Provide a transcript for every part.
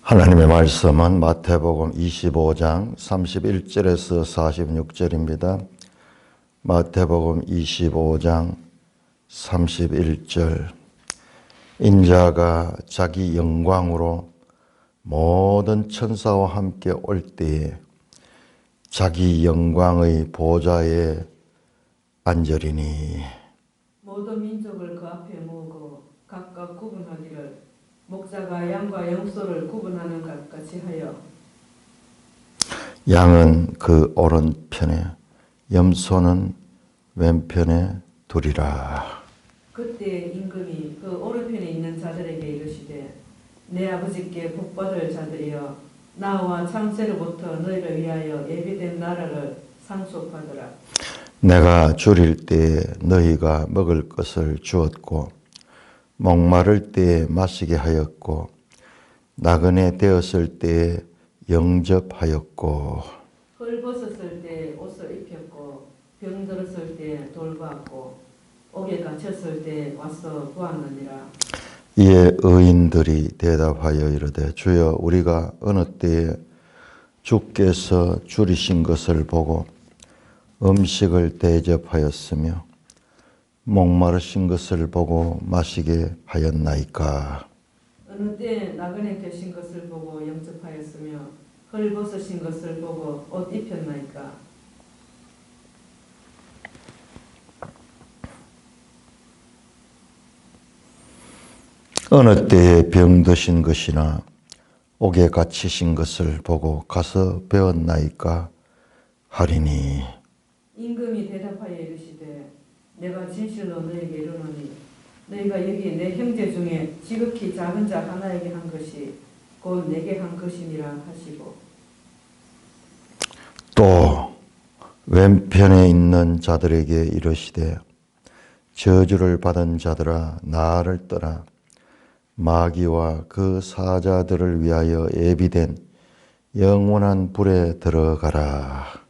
하나님의 말씀은 마태복음 25장 31절에서 46절입니다. 마태복음 25장 31절 인자가 자기 영광으로 모든 천사와 함께 올 때에 자기 영광의 보좌에 앉으리니 모든 민족을 그 앞에 모으고 각각 구분하기를 목자가 양과 염소를 구분하는 것 같이 하여 양은 그 오른편에 염소는 왼편에 두리라. 그때 임금이 그 오른편에 있는 자들에게 이르시되 내 아버지께 복받을 자들이여 나와 창세로부터 너희를 위하여 예비된 나라를 상속하더라. 내가 줄일 때에 너희가 먹을 것을 주었고 목마를 때에 마시게 하였고 나그네 되었을 때에 영접하였고 헐벗었을 때 옷을 입혔고 병들었을 때 돌보았고 옥에 갇혔을 때 와서 구하느니라. 이에 의인들이 대답하여 이르되 주여 우리가 어느 때에 주께서 줄이신 것을 보고 음식을 대접하였으며 목마르신 것을 보고 마시게 하였나이까. 어느 때 나그네 되신 것을 보고 영접하였으며 헐벗으신 것을 보고 옷 입혔나이까. 어느 때에 병드신 것이나 옥에 갇히신 것을 보고 가서 배웠나이까 하리니. 임금이 대답하여 이르시되 내가 진실로 너에게 이르노니 너희가 여기 내 형제 중에 지극히 작은 자 하나에게 한 것이 곧 내게 한 것이니라 하시고 또 왼편에 있는 자들에게 이르시되 저주를 받은 자들아 나를 떠나 마귀와 그 사자들을 위하여 예비된 영원한 불에 들어가라.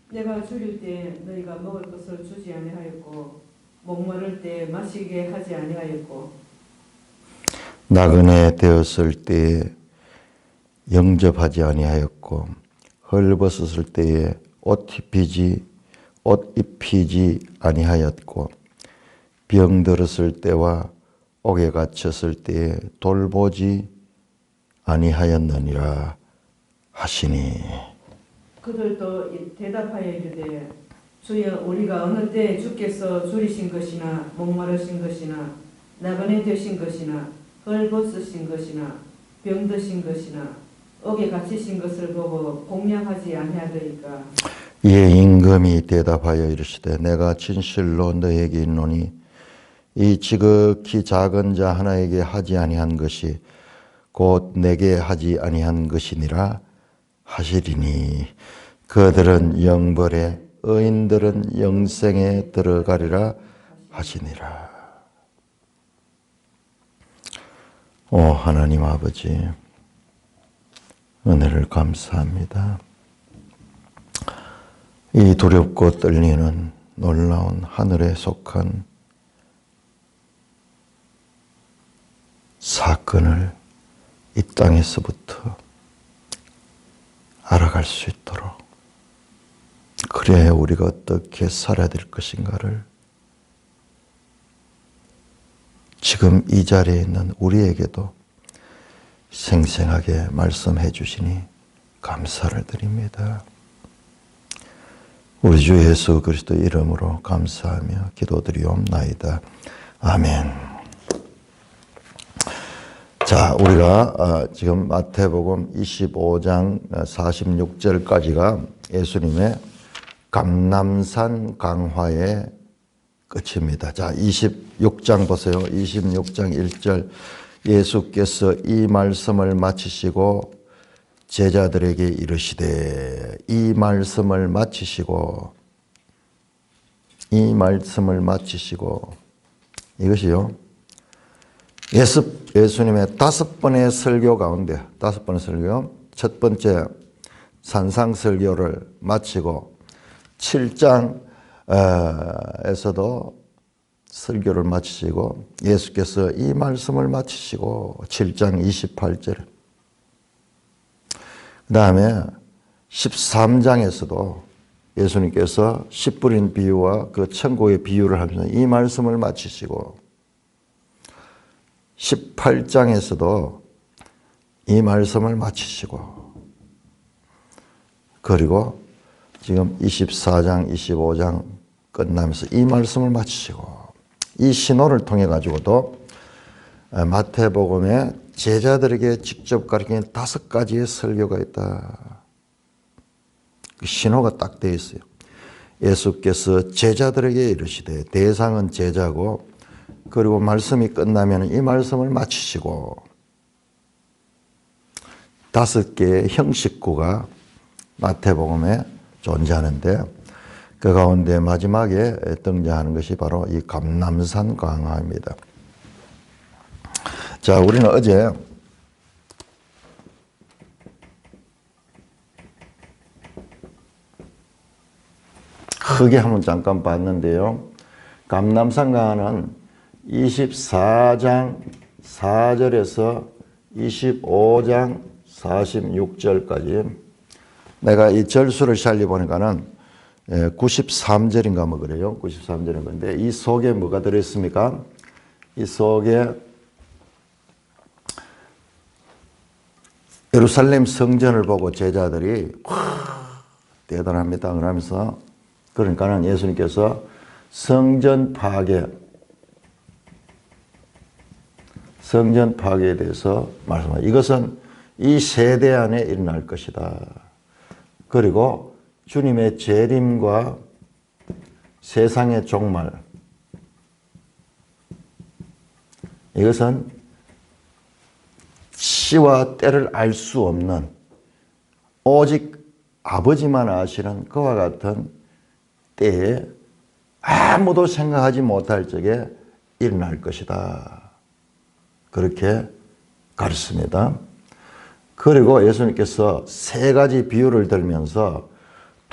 내가 줄일 때 너희가 먹을 것을 주지 아니하였고 목마를 때 마시게 하지 아니하였고 나그네 되었을 때에 영접하지 아니하였고 헐벗었을 때에 옷 입히지 아니하였고 병들었을 때와 옥에 갇혔을 때에 돌보지 아니하였느니라 하시니. 그들도 대답하여 이르되 주여 우리가 어느 때 주께서 줄이신 것이나 목마르신 것이나 나그네 되신 것이나 헐벗으신 것이나 병드신 것이나 옥에 갇히신 것을 보고 공양하지 아니하더이까. 이에 임금이 대답하여 이르시되 내가 진실로 너에게 이르노니 이 지극히 작은 자 하나에게 하지 아니한 것이 곧 내게 하지 아니한 것이니라 하시리니 그들은 영벌에 의인들은 영생에 들어가리라 하시니라. 오 하나님 아버지 은혜를 감사합니다. 이 두렵고 떨리는 놀라운 하늘에 속한 사건을 이 땅에서부터 알아갈 수 있도록 그래야 우리가 어떻게 살아야 될 것인가를 지금 이 자리에 있는 우리에게도 생생하게 말씀해 주시니 감사를 드립니다. 우리 주 예수 그리스도 이름으로 감사하며 기도드리옵나이다. 아멘. 자, 우리가 지금 마태복음 25장 46절까지가 예수님의 감람산 강화의 끝입니다. 자, 26장 보세요. 26장 1절 예수께서 이 말씀을 마치시고 제자들에게 이르시되 이 말씀을 마치시고 이것이요. 예수님의 5번의 설교 가운데 5번의 설교 첫 번째 산상설교를 마치고 7장에서도 설교를 마치시고 예수께서 이 말씀을 마치시고 7장 28절 그 다음에 13장에서도 예수님께서 씨 뿌린 비유와 그 천국의 비유를 하면서 이 말씀을 마치시고 18장에서도 이 말씀을 마치시고 그리고 지금 24장, 25장 끝나면서 이 말씀을 마치시고 이 신호를 통해 가지고도 마태복음에 제자들에게 직접 가르치는 5가지의 설교가 있다. 그 신호가 딱 되어 있어요. 예수께서 제자들에게 이르시되 대상은 제자고 그리고 말씀이 끝나면 이 말씀을 마치시고 5개의 형식구가 마태복음에 존재하는데 그 가운데 마지막에 등장하는 것이 바로 이 감람산 강화입니다. 자, 우리는 어제 크게 한번 잠깐 봤는데요. 감람산 강화는 24장 4절에서 25장 46절까지 내가 이 절수를 살려보니까는 93절인가 뭐 그래요. 93절인 건데 이 속에 뭐가 들어있습니까? 이 속에 예루살렘 성전을 보고 제자들이 대단합니다 그러면서 그러니까는 예수님께서 성전 파괴에 대해서 말씀하셨습니다. 이것은 이 세대 안에 일어날 것이다. 그리고 주님의 재림과 세상의 종말 이것은 시와 때를 알 수 없는 오직 아버지만 아시는 그와 같은 때에 아무도 생각하지 못할 적에 일어날 것이다. 그렇게 가르칩니다. 그리고 예수님께서 3가지 비유를 들면서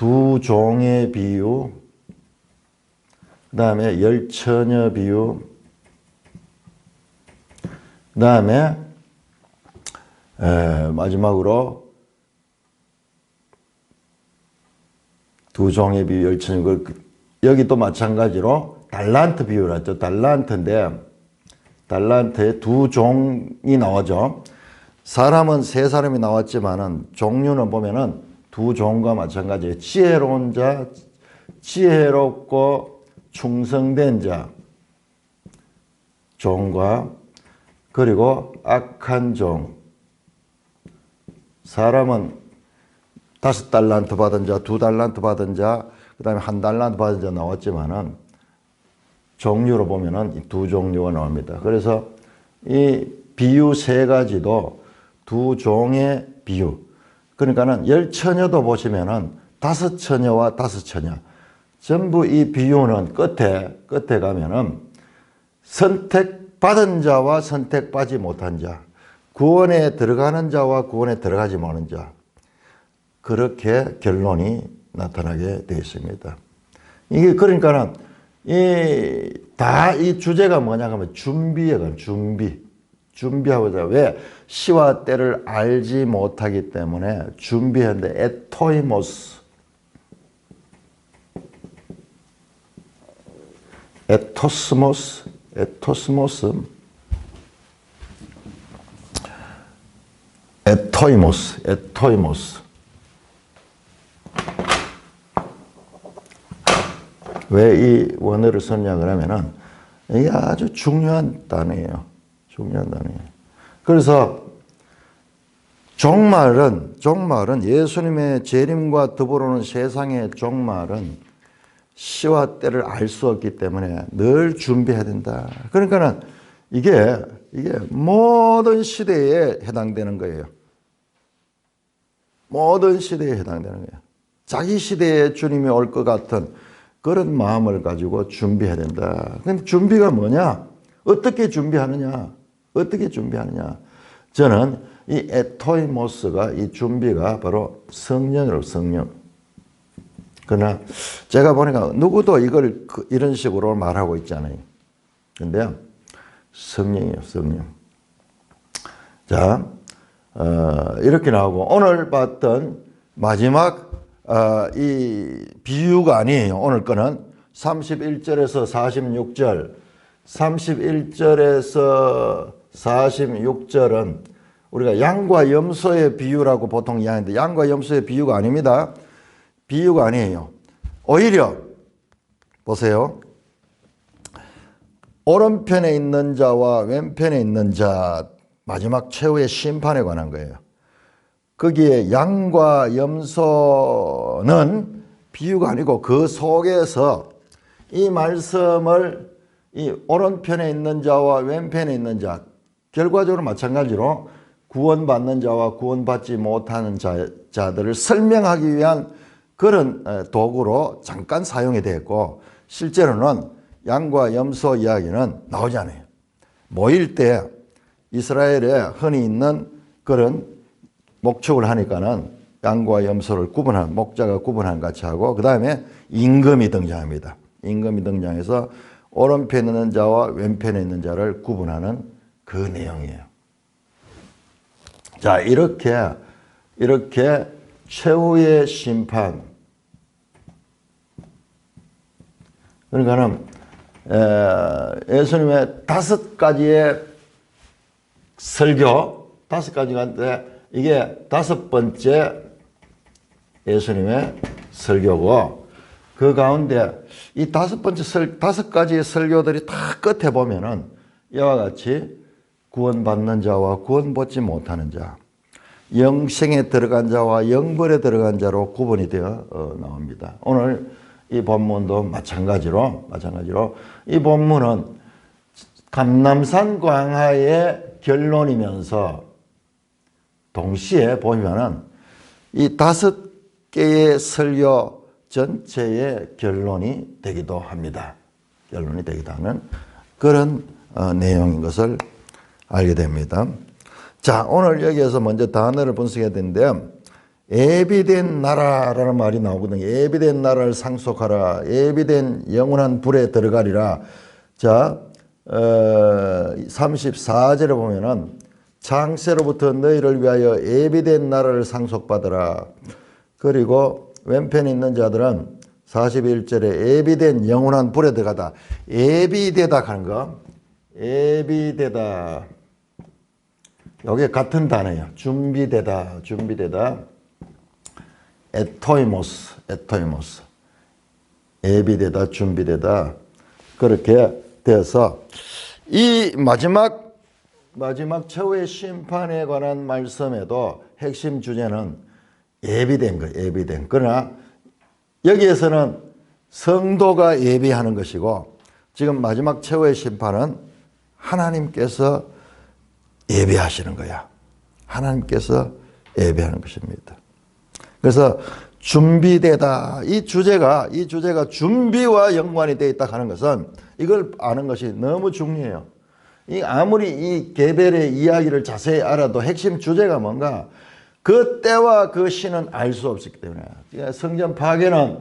2 종의 비유, 그 다음에 10처녀 비유, 그 다음에 마지막으로 2 종의 비유, 10처녀, 여기 또 마찬가지로 달란트 비유를 하죠. 달란트인데 달란트에 2 종이 나오죠. 사람은 3사람이 나왔지만은 종류는 보면은 2 종과 마찬가지예요. 지혜로운 자, 지혜롭고 충성된 자, 종과 그리고 악한 종. 사람은 5달란트 받은 자, 2달란트 받은 자, 그 다음에 1달란트 받은 자 나왔지만은 종류로 보면은 이 2 종류가 나옵니다. 그래서 이 비유 3가지도 2 종의 비유. 그러니까는 10처녀도 보시면은 5처녀와 5처녀. 전부 이 비유는 끝에 가면은 선택받은 자와 선택받지 못한 자. 구원에 들어가는 자와 구원에 들어가지 못하는 자. 그렇게 결론이 나타나게 되어 있습니다. 이게 그러니까는 이 주제가 뭐냐 하면 준비예요. 준비하고자. 왜? 시와 때를 알지 못하기 때문에 준비하는데 에토이모스. 에토스모스. 왜 이 원어를 썼냐 그러면은 이게 아주 중요한 단어예요. 그래서 종말은 예수님의 재림과 더불어오는 세상의 종말은 시와 때를 알 수 없기 때문에 늘 준비해야 된다. 그러니까는 이게 모든 시대에 해당되는 거예요. 모든 시대에 해당되는 거예요. 자기 시대에 주님이 올 것 같은 그런 마음을 가지고 준비해야 된다. 근데 준비가 뭐냐? 어떻게 준비하느냐? 저는 이 에토이모스가 이 준비가 바로 성령으로 성령. 그러나 제가 보니까 누구도 이걸 이런 식으로 말하고 있잖아요. 근데 성령이에요, 성령. 자, 이렇게 나오고 오늘 봤던 마지막 이 비유가 아니에요. 오늘 거는 31절에서 46절 31절에서 46절은 우리가 양과 염소의 비유라고 보통 이야기하는데 양과 염소의 비유가 아닙니다. 비유가 아니에요. 오히려 보세요. 오른편에 있는 자와 왼편에 있는 자 마지막 최후의 심판에 관한 거예요. 거기에 양과 염소는 비유가 아니고 그 속에서 이 말씀을 이 오른편에 있는 자와 왼편에 있는 자 결과적으로 마찬가지로 구원받는 자와 구원받지 못하는 자들을 설명하기 위한 그런 도구로 잠깐 사용이 되었고 실제로는 양과 염소 이야기는 나오지 않아요. 모일 때 이스라엘에 흔히 있는 그런 목축을 하니까는 양과 염소를 구분하는 목자가 구분하는 같이 하고 그 다음에 임금이 등장합니다. 임금이 등장해서 오른편에 있는 자와 왼편에 있는 자를 구분하는 그 내용이에요. 자, 이렇게 최후의 심판. 그러니까는 예수님의 5가지의 설교, 5가지인데 이게 5번째 예수님의 설교고 그 가운데 이 5가지의 설교들이 다 끝에 보면은 이와 같이 구원받는 자와 구원받지 못하는 자, 영생에 들어간 자와 영벌에 들어간 자로 구분이 되어 나옵니다. 오늘 이 본문도 마찬가지로 이 본문은 감람산 광야의 결론이면서 동시에 보면은 이 5개의 설교 전체의 결론이 되기도 합니다. 결론이 되기도 하는 그런 내용인 것을 알게 됩니다. 자, 오늘 여기에서 먼저 단어를 분석해야 되는데 예비된 나라라는 말이 나오거든요. 예비된 나라를 상속하라. 예비된 영원한 불에 들어가리라. 자, 34절에 보면은 창세로부터 너희를 위하여 예비된 나라를 상속받으라. 그리고 왼편에 있는 자들은 41절에 예비된 영원한 불에 들어가다. 예비되다 하는 거. 예비되다. 이게 같은 단어예요. 준비되다. 에토이모스. 예비되다, 준비되다. 그렇게 되어서 이 마지막 최후의 심판에 관한 말씀에도 핵심 주제는 예비된 거예요. 예비된. 그러나 여기에서는 성도가 예비하는 것이고 지금 마지막 최후의 심판은 하나님께서 예배하시는 거야. 하나님께서 예배하는 것입니다. 그래서 준비되다. 이 주제가 준비와 연관이 되어 있다 하는 것은 이걸 아는 것이 너무 중요해요. 아무리 이 개별의 이야기를 자세히 알아도 핵심 주제가 뭔가 그 때와 그 시는 알 수 없었기 때문에 성전 파괴는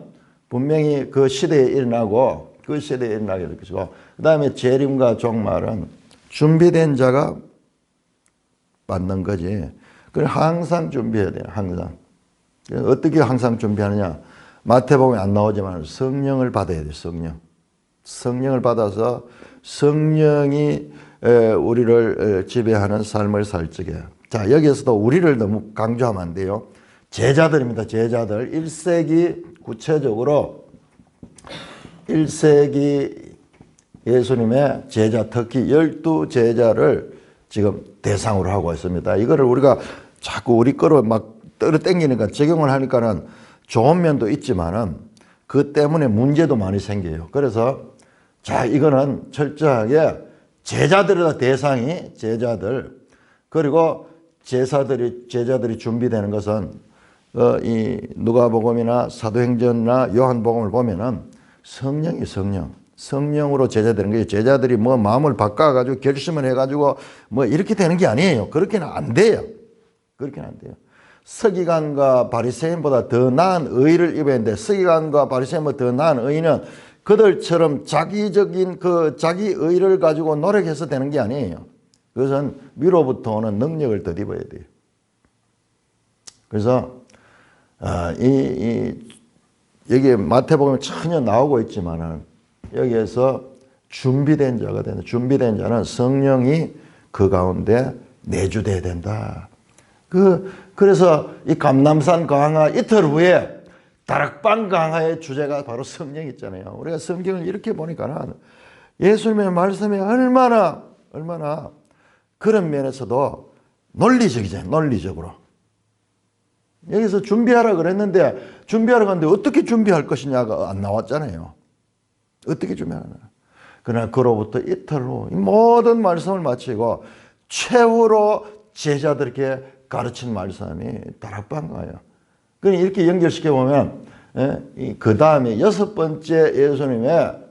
분명히 그 시대에 일어나고 그 시대에 일어나게 될 것이고 그 다음에 재림과 종말은 준비된 자가 받는 거지. 그걸 항상 준비해야 돼요. 항상. 어떻게 항상 준비하느냐. 마태복음에 안 나오지만 성령을 받아야 돼요. 성령을 받아서 성령이 우리를 지배하는 삶을 살 적에 자 여기에서도 우리를 너무 강조하면 안 돼요. 제자들입니다. 제자들 1세기 구체적으로 1세기 예수님의 제자 특히 12제자를 지금 대상으로 하고 있습니다. 이거를 우리가 자꾸 우리 거로 막 떨어당기니까 적용을 하니까는 좋은 면도 있지만은 그 때문에 문제도 많이 생겨요. 그래서 자 이거는 철저하게 제자들이다. 대상이 제자들 그리고 제자들이 준비되는 것은 이 누가복음이나 사도행전이나 요한복음을 보면은 성령으로 제자되는 거예요. 제자들이 뭐 마음을 바꿔가지고 결심을 해가지고 뭐 이렇게 되는 게 아니에요. 그렇게는 안 돼요. 서기관과 바리새인보다 더 나은 의를 입어야 하는데 서기관과 바리새인보다 더 나은 의는 그들처럼 자기적인 자기 의를 가지고 노력해서 되는 게 아니에요. 그것은 위로부터 오는 능력을 덧입어야 돼요. 그래서 여기 마태복음에 전혀 나오고 있지만은 여기에서 준비된 자가 된다. 준비된 자는 성령이 그 가운데 내주돼야 된다. 그래서 이 감람산 강화 이틀 후에 다락방 강화의 주제가 바로 성령 있잖아요. 우리가 성경을 이렇게 보니까는 예수님의 말씀이 얼마나 그런 면에서도 논리적이잖아요. 논리적으로. 여기서 준비하라 그랬는데 준비하러 갔는데 어떻게 준비할 것이냐가 안 나왔잖아요. 어떻게 준비하나. 그러나 그로부터 이틀 후 모든 말씀을 마치고 최후로 제자들에게 가르친 말씀이 다락방가예요. 그러니 이렇게 연결시켜 보면 그 다음에 6번째 예수님의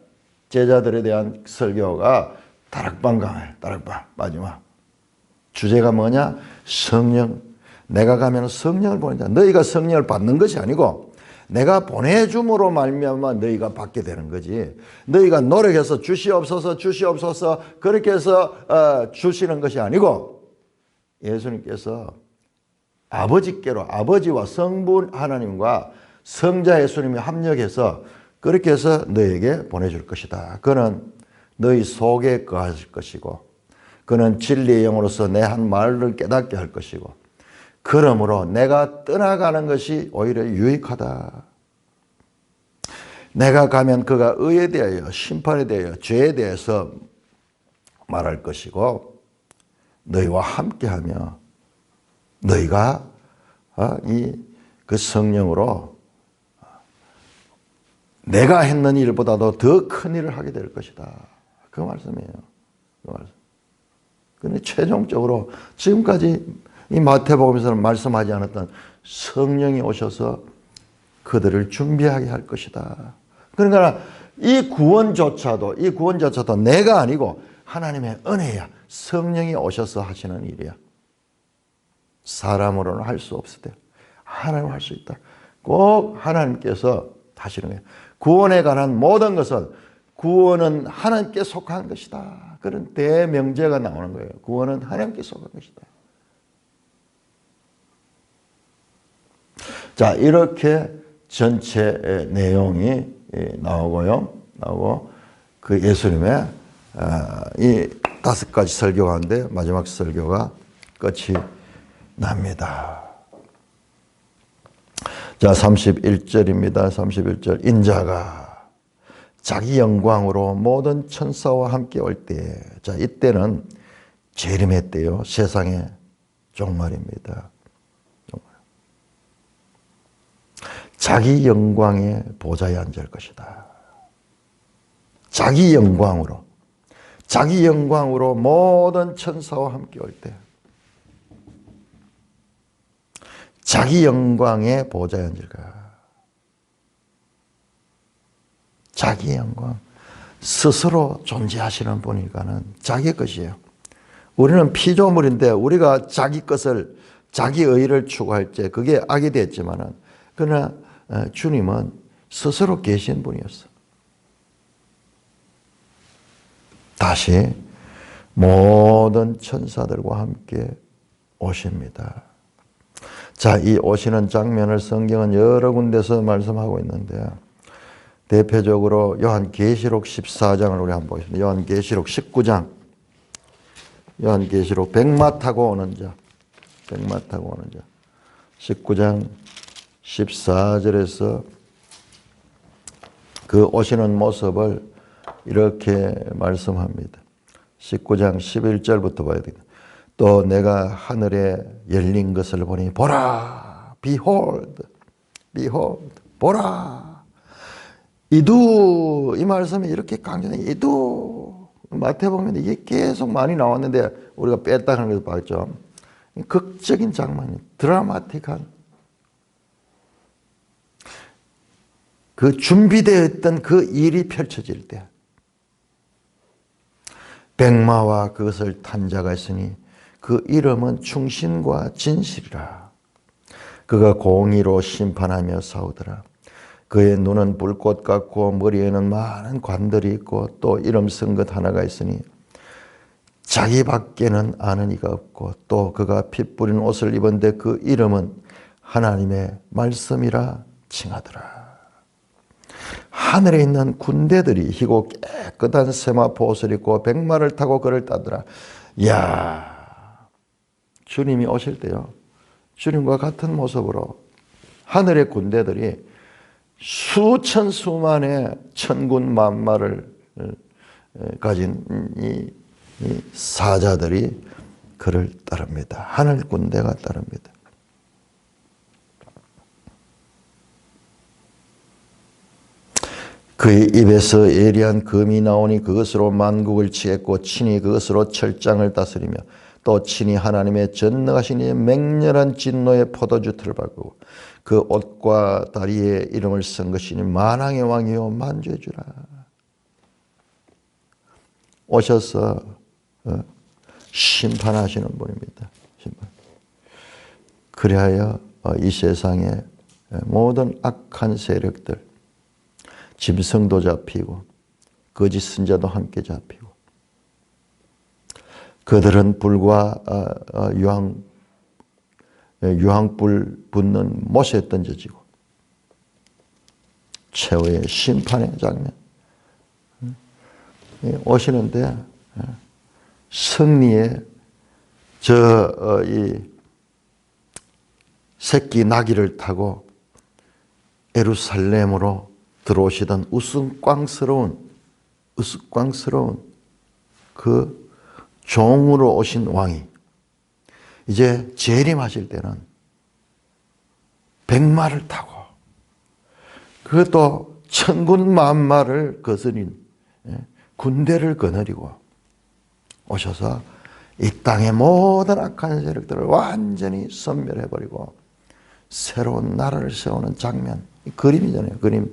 제자들에 대한 설교가 다락방가예요. 다락방 마지막 주제가 뭐냐? 성령. 내가 가면 성령을 보낸다. 너희가 성령을 받는 것이 아니고 내가 보내줌으로 말미암아 너희가 받게 되는 거지. 너희가 노력해서 주시옵소서 그렇게 해서 주시는 것이 아니고 예수님께서 아버지께로 아버지와 성부 하나님과 성자 예수님이 합력해서 그렇게 해서 너희에게 보내줄 것이다. 그는 너희 속에 거하실 것이고 그는 진리의 영으로서 내 한 말을 깨닫게 할 것이고 그러므로 내가 떠나가는 것이 오히려 유익하다. 내가 가면 그가 의에 대하여 심판에 대하여 죄에 대해서 말할 것이고 너희와 함께하며 너희가 그 성령으로 내가 했는 일보다도 더 큰 일을 하게 될 것이다. 그 말씀이에요. 그 말씀. 그런데 최종적으로 지금까지 이 마태복음에서는 말씀하지 않았던 성령이 오셔서 그들을 준비하게 할 것이다. 그러니까 이 구원조차도 내가 아니고 하나님의 은혜야. 성령이 오셔서 하시는 일이야. 사람으로는 할 수 없을 때 하나님 할 수 있다. 꼭 하나님께서 하시는 거예요. 구원에 관한 모든 것은 구원은 하나님께 속한 것이다. 그런 대명제가 나오는 거예요. 구원은 하나님께 속한 것이다. 자, 이렇게 전체 내용이 나오고요. 나오고 그 예수님의 이 5가지 설교 가운데 마지막 설교가 끝이 납니다. 자, 31절입니다. 31절. 인자가 자기 영광으로 모든 천사와 함께 올 때, 자, 이때는 재림의 때요. 세상의 종말입니다. 자기 영광의 보좌에 앉을 것이다. 자기 영광으로 모든 천사와 함께 올 때 자기 영광의 보좌에 앉을 거야. 자기 영광. 스스로 존재하시는 분이니까는 자기 것이에요. 우리는 피조물인데 우리가 자기 것을, 자기 의를 추구할 때 그게 악이 됐지만은 그러나 주님은 스스로 계신 분이었어. 다시 모든 천사들과 함께 오십니다. 자, 이 오시는 장면을 성경은 여러 군데서 말씀하고 있는데 대표적으로 요한계시록 14장을 우리 한번 보겠습니다. 요한계시록 19장. 요한계시록 백마 타고 오는 자. 19장 14절에서 그 오시는 모습을 이렇게 말씀합니다. 19장 11절부터 봐야 되겠다. 또 내가 하늘에 열린 것을 보니 보라, behold, 보라. 이두, 이 말씀이 이렇게 강조해. 이두. 마태복음에 이게 계속 많이 나왔는데 우리가 뺐다 하는 것을 봤죠. 극적인 장면이, 드라마틱한 그 준비되어 있던 그 일이 펼쳐질 때 백마와 그것을 탄 자가 있으니 그 이름은 충신과 진실이라. 그가 공의로 심판하며 싸우더라. 그의 눈은 불꽃 같고 머리에는 많은 관들이 있고 또 이름 쓴 것 하나가 있으니 자기 밖에는 아는 이가 없고 또 그가 피 뿌린 옷을 입은데 그 이름은 하나님의 말씀이라 칭하더라. 하늘에 있는 군대들이 희고 깨끗한 세마포 옷을 입고 백마를 타고 그를 따르더라. 이야, 주님이 오실 때요, 주님과 같은 모습으로 하늘의 군대들이 수천 수만의 천군 만마를 가진 이 사자들이 그를 따릅니다. 하늘 군대가 따릅니다. 그의 입에서 예리한 금이 나오니 그것으로 만국을 치했고 친히 그것으로 철장을 다스리며 또 친히 하나님의 전능하신 이의 맹렬한 진노의 포도주 틀을 밟고 그 옷과 다리에 이름을 쓴 것이니 만왕의 왕이요 만주의 주라. 오셔서 심판하시는 분입니다. 심판. 그리하여 이 세상의 모든 악한 세력들, 짐승도 잡히고 거짓 선자도 함께 잡히고 그들은 불과 유황불 붙는 못에 던져지고 최후의 심판의 장면 오시는데 승리의 이 새끼 나귀를 타고 예루살렘으로 들어오시던 우스꽝스러운 그 종으로 오신 왕이 이제 재림하실 때는 백마를 타고 그것도 천군 만마를 거스린 군대를 거느리고 오셔서 이 땅의 모든 악한 세력들을 완전히 섬멸해버리고 새로운 나라를 세우는 장면, 그림이잖아요. 그림.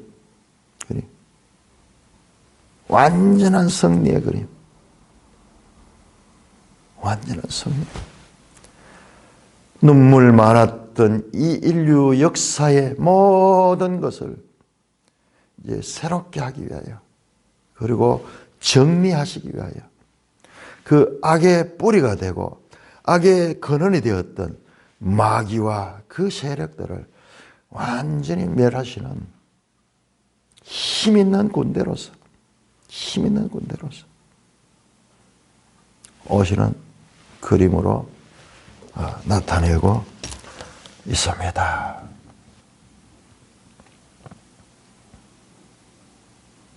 완전한 승리의 그림. 완전한 승리. 눈물 많았던 이 인류 역사의 모든 것을 이제 새롭게 하기 위하여, 그리고 정리하시기 위하여, 그 악의 뿌리가 되고 악의 근원이 되었던 마귀와 그 세력들을 완전히 멸하시는 힘 있는 군대로서 오시는 그림으로 나타내고 있습니다.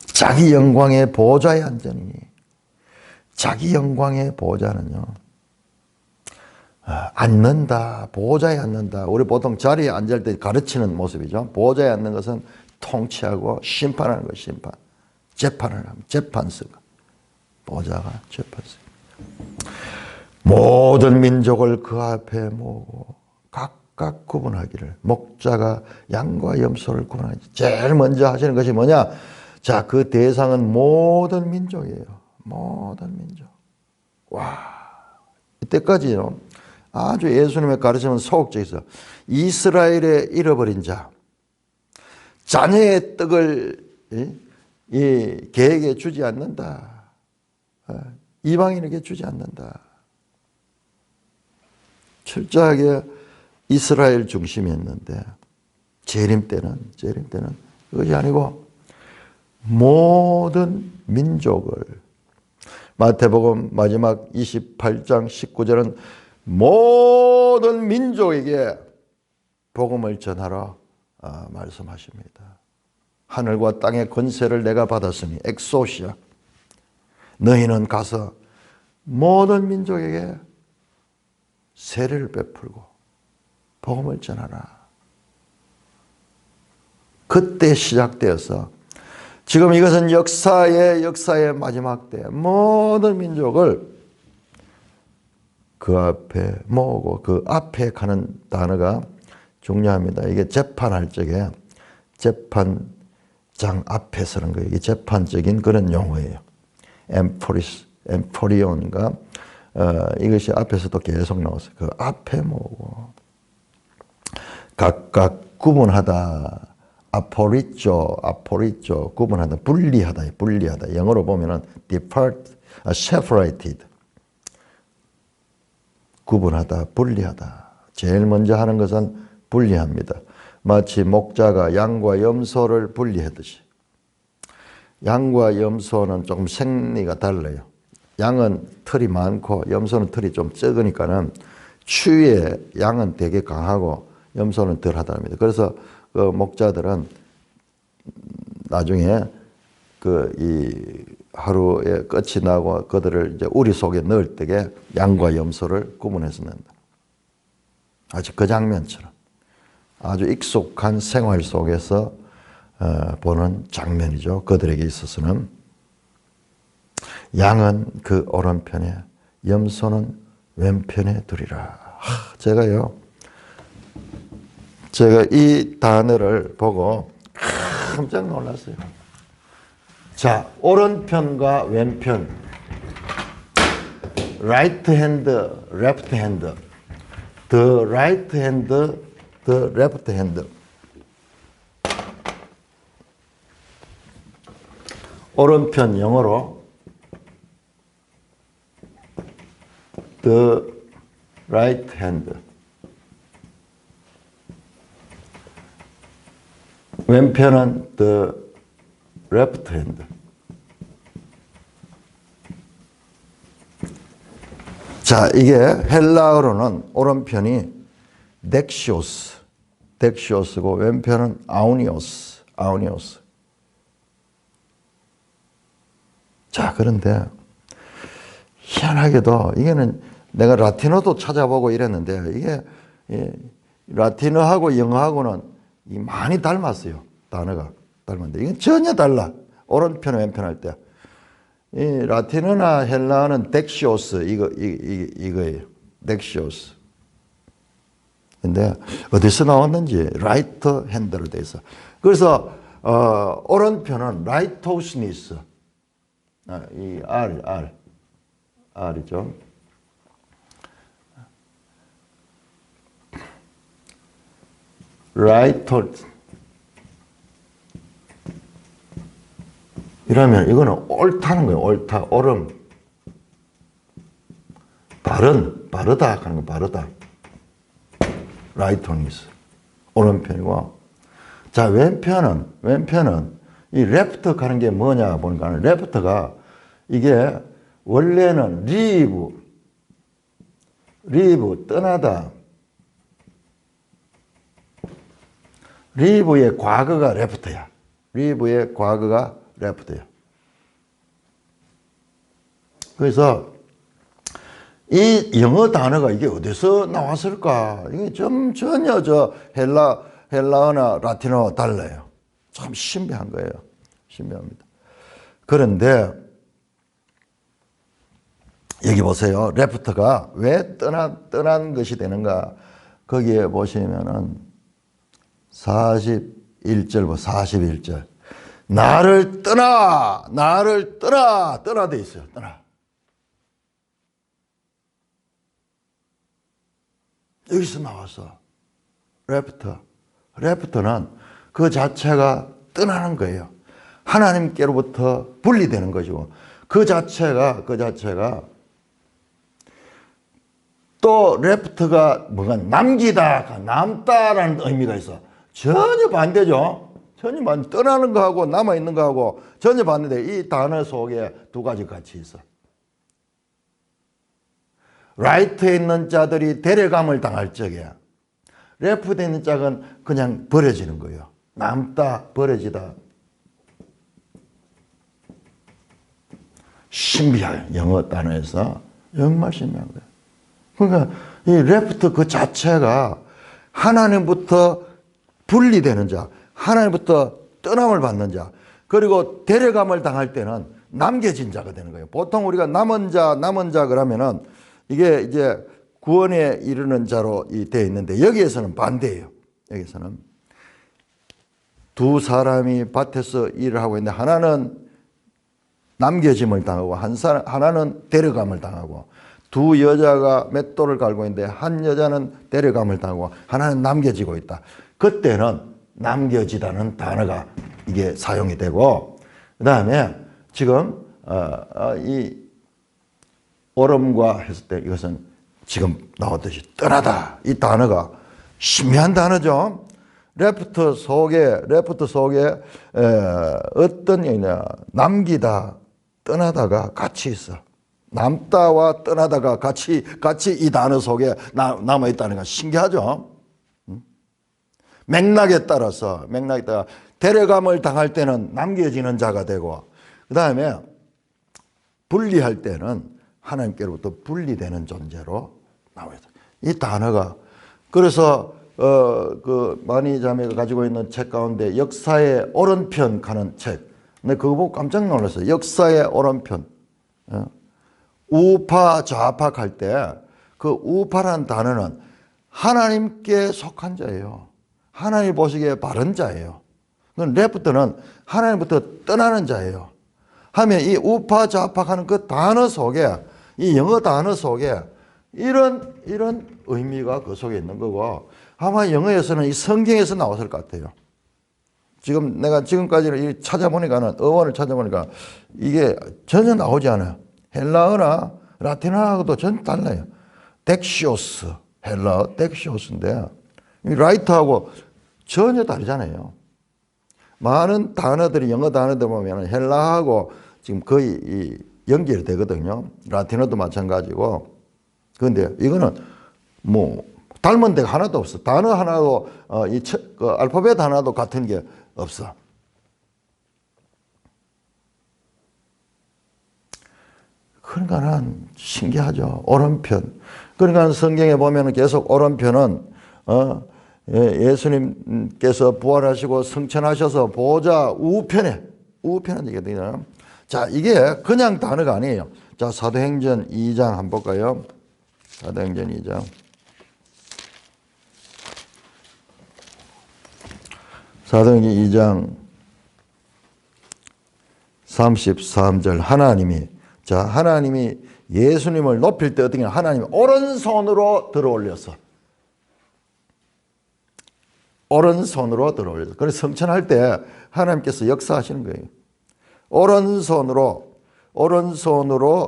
자기 영광의 보좌에 앉으니, 자기 영광의 보좌는요, 앉는다, 보좌에 앉는다. 우리 보통 자리에 앉을 때 가르치는 모습이죠. 보좌에 앉는 것은 통치하고 심판하는 것, 심판. 재판을 하면 재판서가, 보좌가 재판서. 모든 민족을 그 앞에 모으고 각각 구분하기를, 목자가 양과 염소를 구분하지. 제일 먼저 하시는 것이 뭐냐? 자, 그 대상은 모든 민족이에요. 모든 민족. 와, 이때까지요, 아주 예수님의 가르침은 소극적이었어요. 이스라엘의 잃어버린 자, 자녀의 떡을 이 개에게 주지 않는다. 이방인에게 주지 않는다. 철저하게 이스라엘 중심이었는데 재림 때는 그것이 아니고 모든 민족을, 마태복음 마지막 28장 19절은 모든 민족에게 복음을 전하라 말씀하십니다. 하늘과 땅의 권세를 내가 받았으니, 엑소시아, 너희는 가서 모든 민족에게 세례를 베풀고 복음을 전하라. 그때 시작되어서 지금 이것은 역사의 마지막 때 모든 민족을 그 앞에 모으고, 그 앞에 가는 단어가 중요합니다. 이게 재판할 적에 재판장 앞에 서는 거예요. 이게 재판적인 그런 용어예요. 엠포리온과 이것이 앞에서도 계속 나왔어요. 그 앞에 모으고 각각 구분하다. 아포리조 구분하다, 분리하다. 영어로 보면은 separated, 구분하다, 분리하다. 제일 먼저 하는 것은 분리합니다. 마치 목자가 양과 염소를 분리하듯이. 양과 염소는 조금 생리가 달라요. 양은 털이 많고 염소는 털이 좀 적으니까는 추위에 양은 되게 강하고 염소는 덜하답니다. 그래서 그 목자들은 나중에 이 하루에 끝이 나고 그들을 이제 우리 속에 넣을 때에 양과 염소를 구분해서 넣는다. 아주 그 장면처럼 아주 익숙한 생활 속에서 보는 장면이죠. 그들에게 있어서는 양은 그 오른편에 염소는 왼편에 두리라. 제가 이 단어를 보고 깜짝 놀랐어요. 자, 오른편과 왼편, right hand, left hand, the right hand, the left hand. 오른편 영어로 the right hand. 왼편은 the left hand. 자, 이게 헬라어로는 오른편이 덱시오스고 왼편은 아우니오스. 자, 그런데 희한하게도 이게는 내가 라틴어도 찾아보고 이랬는데 이게 라틴어하고 영어하고는 많이 닮았어요. 단어가 닮았는데 이건 전혀 달라. 오른편 왼편 할 때. 이 라틴어나 헬라어는 덱시오스 이거예요. 덱시오스. 근데 어디서 나왔는지 라이트 핸드로 돼 있어. 그래서 오른편은 라이토스니스. 이 R이죠. 라이토. 이러면 이거는 옳다는 거예요. 옳다, 옳음. 바르다 하는 거 바르다. 라이토니스. 오른편이고. 자, 왼편은 이 레프트 가는 게 뭐냐 보니까 레프트가 이게 원래는 리브 떠나다. 리브의 과거가 레프트야. 리브의 과거가 레프트야. 그래서 이 영어 단어가 이게 어디서 나왔을까? 이게 전혀 헬라어나 라틴어와 달라요. 참 신비한 거예요. 신비합니다. 그런데 여기 보세요. 레프트가 왜 떠난 것이 되는가? 거기에 보시면은 41절. 나를 떠나 돼 있어요. 떠나. 여기서 나왔어. 레프트는 그 자체가 떠나는 거예요. 하나님께로부터 분리되는 것이고 그 자체가 또 레프트가 뭐가 남다라는 의미가 있어. 전혀 반대죠. 전혀 떠나는 거하고 남아있는 거하고 전혀 반대돼. 이 단어 속에 두 가지 같이 있어. 라이트에 있는 자들이 데려감을 당할 적에 레프트에 있는 자는 그냥 버려지는 거예요. 남다, 버려지다. 신비한 영어 단어에서 정말 신비한 거예요. 그러니까 이 레프트 그 자체가 하나님부터 분리되는 자, 하나님부터 떠남을 받는 자, 그리고 데려감을 당할 때는 남겨진 자가 되는 거예요. 보통 우리가 남은 자 그러면은 이게 이제 구원에 이르는 자로 되어 있는데 여기에서는 반대예요. 여기서는 두 사람이 밭에서 일을 하고 있는데 하나는 남겨짐을 당하고 하나는 데려감을 당하고 두 여자가 맷돌을 갈고 있는데 한 여자는 데려감을 당하고 하나는 남겨지고 있다. 그때는 남겨지다는 단어가 이게 사용이 되고 그 다음에 지금 이 오름과 했을 때 이것은 지금 나왔듯이 떠나다 이 단어가 신비한 단어죠. 레프트 속에 어떤 얘기냐, 남기다, 떠나다가 같이 있어. 남다와 떠나다가 같이 이 단어 속에 남아 있다는 건 신기하죠. 맥락에 따라서 데려감을 당할 때는 남겨지는 자가 되고, 그 다음에 분리할 때는 하나님께로부터 분리되는 존재로 나와요. 이 단어가 그래서 그 마니 자매가 가지고 있는 책 가운데 역사의 오른편 가는 책. 근데 그거 보고 깜짝 놀랐어요. 역사의 오른편. 우파 좌파 할 때 그 우파라는 단어는 하나님께 속한 자예요. 하나님 보시기에 바른 자예요. 레프트는 하나님부터 떠나는 자예요. 하면 이 우파 좌파 하는 그 단어 속에, 이 영어 단어 속에 이런 의미가 그 속에 있는 거고, 아마 영어에서는 이 성경에서 나왔을 것 같아요. 지금 내가 지금까지 찾아보니까는, 어원을 찾아보니까 이게 전혀 나오지 않아요. 헬라어나 라틴어하고도 전혀 달라요. 덱시오스, 헬라어 덱시오스인데, 라이트하고 전혀 다르잖아요. 많은 단어들이, 영어 단어들 보면 헬라하고 지금 거의 연결이 되거든요. 라틴어도 마찬가지고. 그런데 이거는 뭐 닮은 데가 하나도 없어. 단어 하나도 그 알파벳 하나도 같은 게 없어. 그러니까는 신기하죠. 오른편. 그러니까 성경에 보면 계속 오른편은 예수님께서 부활하시고 승천하셔서 보좌 우편에 얘기거든요. 자, 이게 그냥 단어가 아니에요. 자, 사도행전 2장 한번 볼까요? 사도행전 2장. 사도행전 2장 33절. 하나님이 예수님을 높일 때 어떻게 하나님이 오른손으로 들어올렸어. 오른손으로 들어올렸어. 그래서 성천할 때 하나님께서 역사하시는 거예요. 오른손으로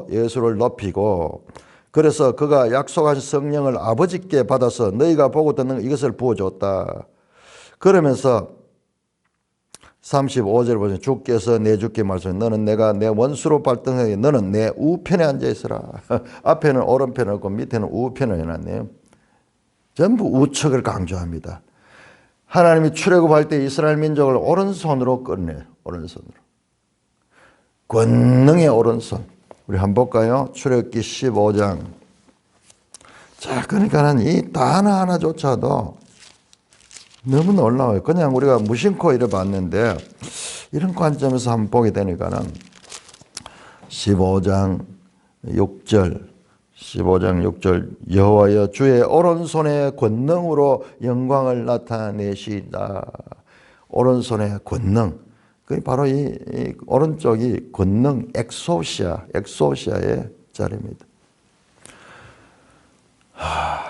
예수를 높이고, 그래서 그가 약속하신 성령을 아버지께 받아서 너희가 보고 듣는 이것을 부어줬다. 그러면서 35절 보세요. 주께서 내 주께 말씀해 너는 내가 내 원수로 발등하게 너는 내 우편에 앉아있으라. 앞에는 오른편을 놓고 밑에는 우편을 해놨네요. 전부 우측을 강조합니다. 하나님이 출애굽할 때 이스라엘 민족을 오른손으로 끌어내요. 오른손으로. 권능의 오른손. 우리 한번 볼까요? 출애굽기 15장. 자, 그러니까는 이 단어 하나조차도 너무 놀라워요. 그냥 우리가 무심코 이래 봤는데 이런 관점에서 한번 보게 되니까는 15장 6절 여호와여 주의 오른손의 권능으로 영광을 나타내시다. 오른손의 권능. 그게 바로 이 오른쪽이 권능 엑소시아의 자리입니다.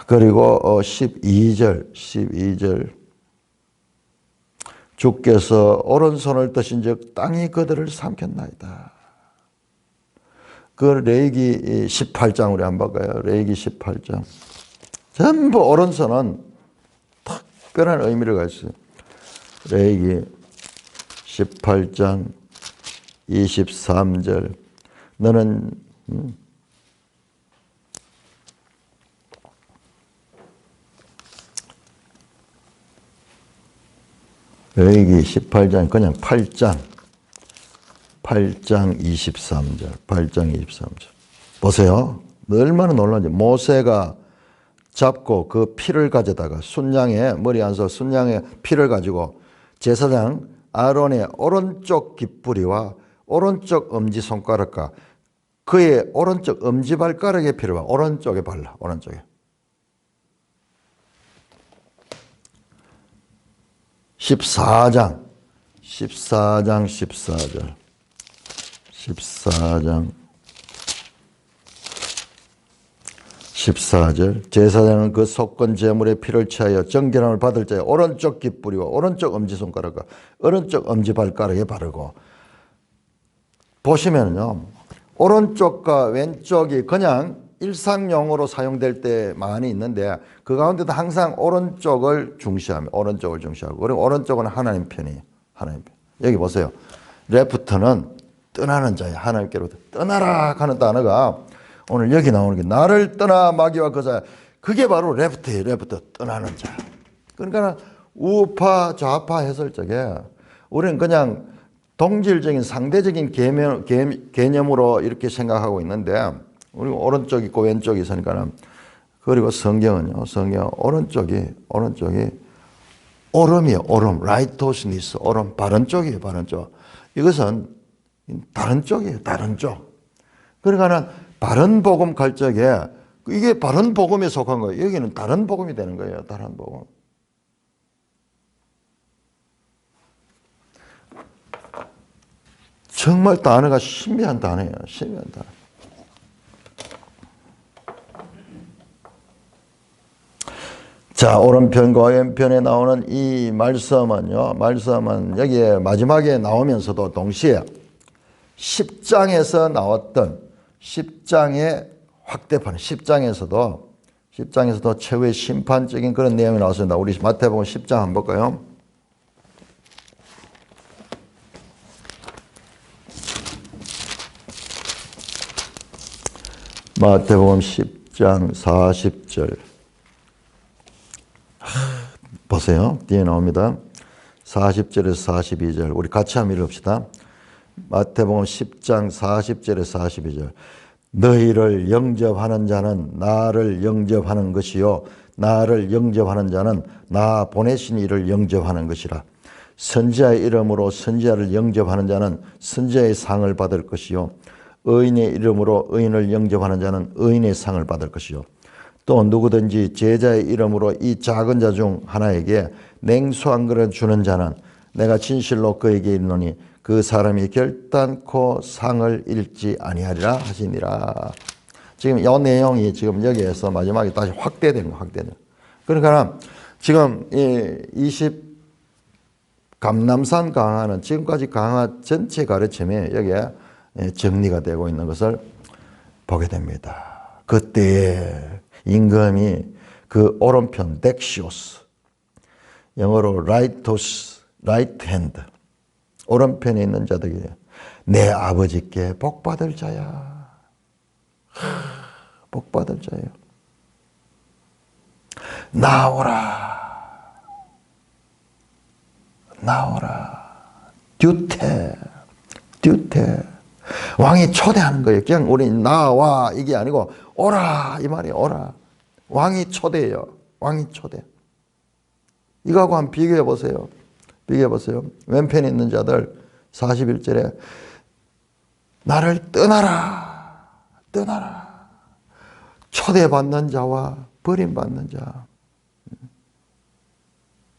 그리고 12절 주께서 오른손을 드신즉 땅이 그들을 삼켰나이다. 그 레위기 18장 우리 한번 볼까요? 레위기 18장. 전부 오른손은 특별한 의미를 가지고 있어요. 레위기 18장 23절. 너는 레위기 18장 그냥 8장 23절. 보세요. 얼마나 놀라운지. 모세가 잡고 그 피를 가져다가 순양의 머리 안서 순양의 피를 가지고 제사장 아론의 오른쪽 깃뿌리와 오른쪽 엄지손가락과 그의 오른쪽 엄지발가락에 피를 바 오른쪽에 발라. 오른쪽에. 14장 14절 제사장은 그 속건 제물의 피를 취하여 정결함을 받을 자의 오른쪽 깃뿌리와 오른쪽 엄지손가락과 오른쪽 엄지발가락에 바르고. 보시면요 오른쪽과 왼쪽이 그냥 일상용어로 사용될 때 많이 있는데 그 가운데도 항상 오른쪽을 중시합니다. 오른쪽을 중시하고. 그리고 오른쪽은 하나님 편이에요. 하나님 편. 여기 보세요. 레프트는 떠나는 자야. 하나님께로 떠나라 하는 단어가 오늘 여기 나오는 게 나를 떠나 마귀와 거자야. 그게 바로 레프트예요. 레프트. 떠나는 자. 그러니까 우파 좌파 했을 적에 우리는 그냥 동질적인 상대적인 개념으로 이렇게 생각하고 있는데 우리 오른쪽 있고 왼쪽이 있으니까는 그리고 성경은요. 성경 오른쪽이 오름이에요. 오름. 라이토스니스. 오름. 바른 쪽이에요. 바른 쪽. 이것은 다른 쪽이에요. 다른 쪽. 그러니까는 바른 복음 갈 적에 이게 바른 복음에 속한 거예요. 여기는 다른 복음이 되는 거예요. 다른 복음. 정말 단어가 신비한 단어예요. 신비한 단어. 자, 오른편과 왼편에 나오는 이 말씀은요. 말씀은 여기에 마지막에 나오면서도 동시에 10장에서 나왔던 10장의 확대판, 10장에서도 최후의 심판적인 그런 내용이 나왔습니다. 우리 마태복음 10장 한번 볼까요? 마태복음 10장 40절. 보세요. 뒤에 나옵니다. 40절에서 42절. 우리 같이 한번 읽읍시다. 마태복음 10장 40절에서 42절. 너희를 영접하는 자는 나를 영접하는 것이요 나를 영접하는 자는 나 보내신 이를 영접하는 것이라. 선지자의 이름으로 선지자를 영접하는 자는 선지자의 상을 받을 것이요 의인의 이름으로 의인을 영접하는 자는 의인의 상을 받을 것이요 또 누구든지 제자의 이름으로 이 작은 자 중 하나에게 냉수 한 그릇 주는 자는 내가 진실로 그에게 이르노니 그 사람이 결단코 상을 잃지 아니하리라 하시니라. 지금 이 내용이 지금 여기에서 마지막에 다시 확대된 거, 확대된. 그러니까 지금 이 감남산 강화는 지금까지 강화 전체 가르침이 여기에 정리가 되고 있는 것을 보게 됩니다. 그때에 임금이 그 오른편 덱시오스, 영어로 라이토스, 라이트 핸드, 오른편에 있는 자들이 내 아버지께 복받을 자야. 복받을 자예요. 나오라. 나오라. 듀테. 왕이 초대하는 거예요. 그냥 우리 나와 이게 아니고 오라 이 말이에요. 오라. 왕이 초대해요. 왕이 초대. 이거하고 한번 비교해 보세요. 비교해 보세요. 왼편에 있는 자들 41절에 나를 떠나라. 떠나라. 초대받는 자와 버림받는 자.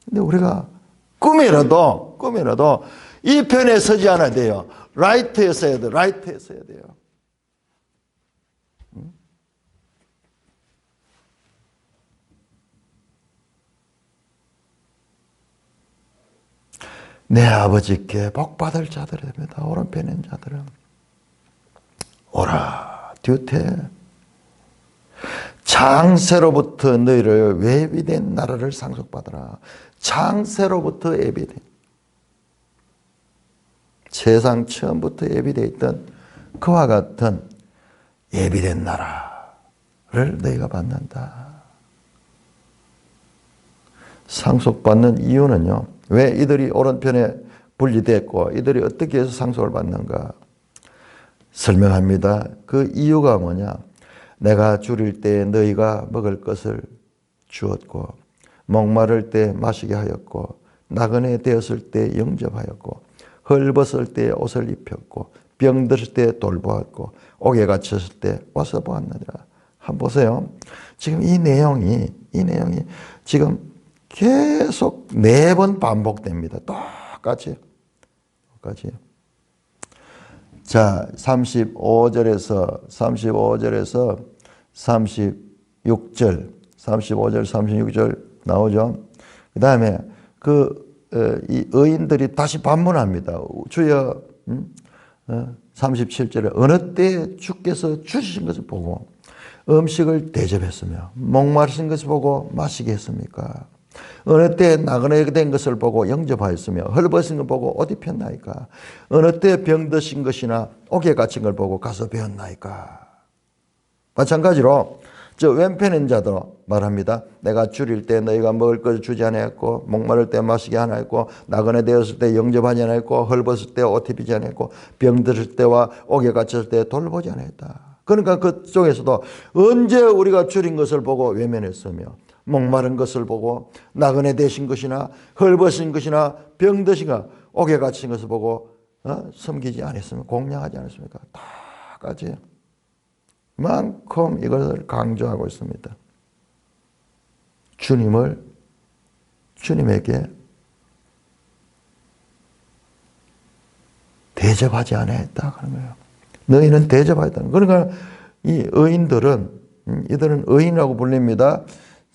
근데 우리가 꿈이라도 이 편에 서지 않아야 돼요. 라이트에 서야 돼요. 라이트에 서야 돼요. 내 아버지께 복받을 자들입니다. 오른편에 있는 자들은 오라 듀테 장세로부터 너희를 예비된 나라를 상속받으라. 장세로부터 예비된 세상 처음부터 예비되어 있던 그와 같은 예비된 나라를 너희가 받는다. 상속받는 이유는요. 왜 이들이 오른편에 분리됐고 이들이 어떻게 해서 상속을 받는가 설명합니다. 그 이유가 뭐냐. 내가 줄일 때 너희가 먹을 것을 주었고 목마를 때 마시게 하였고 나그네 되었을 때 영접하였고 헐벗을 때 옷을 입혔고 병들을 때 돌보았고 옥에 갇혔을 때 와서 보았느니라. 한번 보세요. 지금 이 내용이 지금 계속 4번 반복됩니다. 똑같이. 자, 35절에서 36절, 35절, 36절 나오죠. 그 다음에 이 의인들이 다시 반문합니다. 주여, 37절에 어느 때 주께서 주신 것을 보고 음식을 대접했으며 목마르신 것을 보고 마시게 했습니까? 어느 때 나그네가 된 것을 보고 영접하였으며 헐벗은 것 보고 옷 입혔나이까? 어느 때 병드신 것이나 옥에 갇힌 걸 보고 가서 배웠나이까? 마찬가지로 저 왼편인 자도 말합니다. 내가 줄일 때 너희가 먹을 것을 주지 않았고 목마를 때 마시게 하나 했고 나그네 되었을 때 영접하지 않았고 헐벗을 때 옷 입히지 않았고 병들을 때와 옥에 갇혔을 때 돌보지 않았다. 그러니까 그쪽에서도 언제 우리가 줄인 것을 보고 외면했으며 목마른 것을 보고 나그네 되신 것이나 헐벗은 것이나 병드신 것 옥에 갇힌 것을 보고 섬기지 않았으면 공양하지 않았습니까? 다 같이 만큼 이것을 강조하고 있습니다. 주님에게 대접하지 않았다 하는 거예요. 너희는 대접하였다. 그러니까 이 의인들은 이들은 의인이라고 불립니다.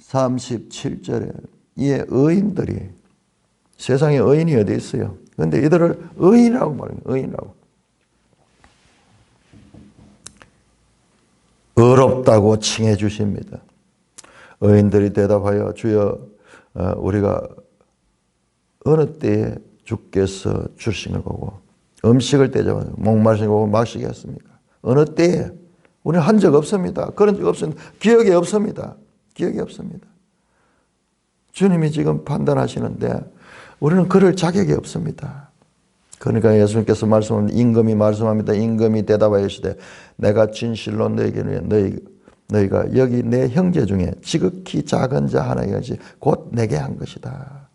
37절에 이 의인들이 세상에 의인이 어디 있어요? 그런데 이들을 의인이라고 말해요. 의인이라고. 의롭다고 칭해 주십니다. 의인들이 대답하여 주여 우리가 어느 때에 주께서 주신 걸 보고 음식을 대접하여 목마르신 걸 보고 마시게 했습니까? 어느 때에? 우리는 한 적 없습니다. 그런 적 없습니다. 기억이 없습니다. 기억이 없습니다. 주님이 지금 판단하시는데 우리는 그럴 자격이 없습니다. 그러니까 예수님께서 말씀합니다. 임금이 말씀합니다. 임금이 대답하여 이르시되 내가 진실로 너에게 너희가 여기 내 형제 중에 지극히 작은 자 하나가 곧 내게 한 것이다.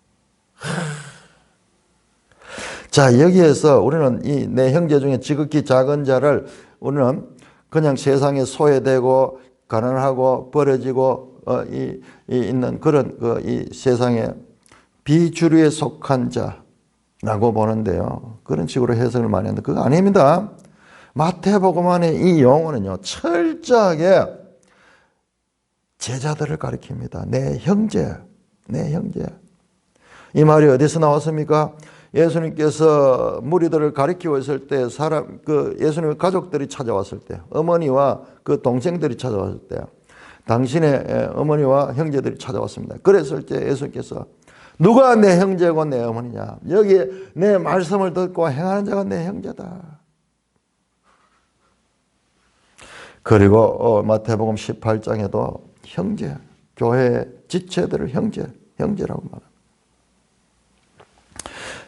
자, 여기에서 우리는 이 내 형제 중에 지극히 작은 자를 우리는 그냥 세상에 소외되고 가난하고 버려지고 있는 그런 이 세상에 비주류에 속한 자라고 보는데요. 그런 식으로 해석을 많이 하는데 그거 아닙니다. 마태복음 안에 이 용어는요, 철저하게 제자들을 가리킵니다. 내 형제, 내 형제. 이 말이 어디서 나왔습니까? 예수님께서 무리들을 가리키고 있을 때 예수님의 가족들이 찾아왔을 때, 어머니와 그 동생들이 찾아왔을 때, 당신의 어머니와 형제들이 찾아왔습니다. 그랬을 때 예수님께서 누가 내 형제고 내 어머니냐? 여기 내 말씀을 듣고 행하는 자가 내 형제다. 그리고 마태복음 18장에도 형제, 교회 지체들을 형제라고 말합니다.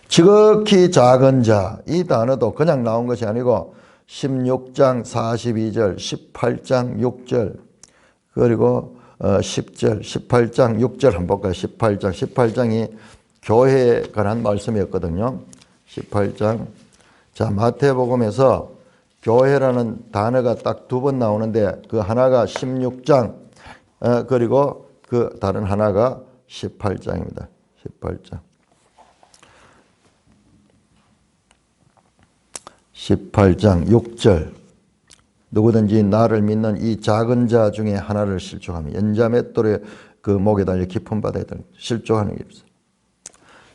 지극히 작은 자, 이 단어도 그냥 나온 것이 아니고 16장 42절, 18장 6절, 그리고 10절, 18장 6절 한번 볼까요? 18장이 교회에 관한 말씀이었거든요. 18장. 자, 마태복음에서 교회라는 단어가 딱 두 번 나오는데 그 하나가 16장, 그리고 그 다른 하나가 18장입니다. 18장. 18장 6절. 누구든지 나를 믿는 이 작은 자 중에 하나를 실족하면 연자맷돌에 그 목에 달려 깊은 바다에 달려 실족하는 게 있어요.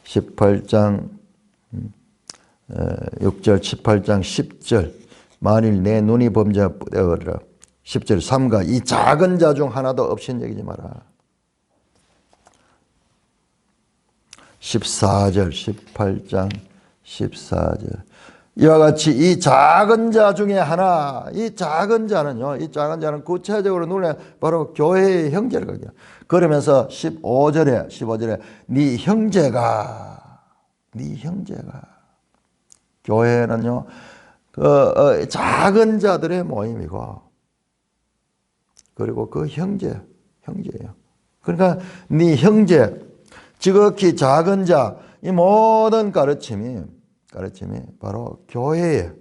18장 6절, 18장 10절. 만일 내 눈이 범죄하여라. 10절 3가 이 작은 자 중 하나도 없인 여기지 마라. 14절, 18장 14절. 이와 같이 이 작은 자 중에 하나, 이 작은 자는 구체적으로 눈에 바로 교회의 형제를 가져. 그러면서 15절에 네 형제가 교회는요 작은 자들의 모임이고 그리고 그 형제예요. 그러니까 네 형제, 지극히 작은 자, 이 모든 가르침이 바로 교회의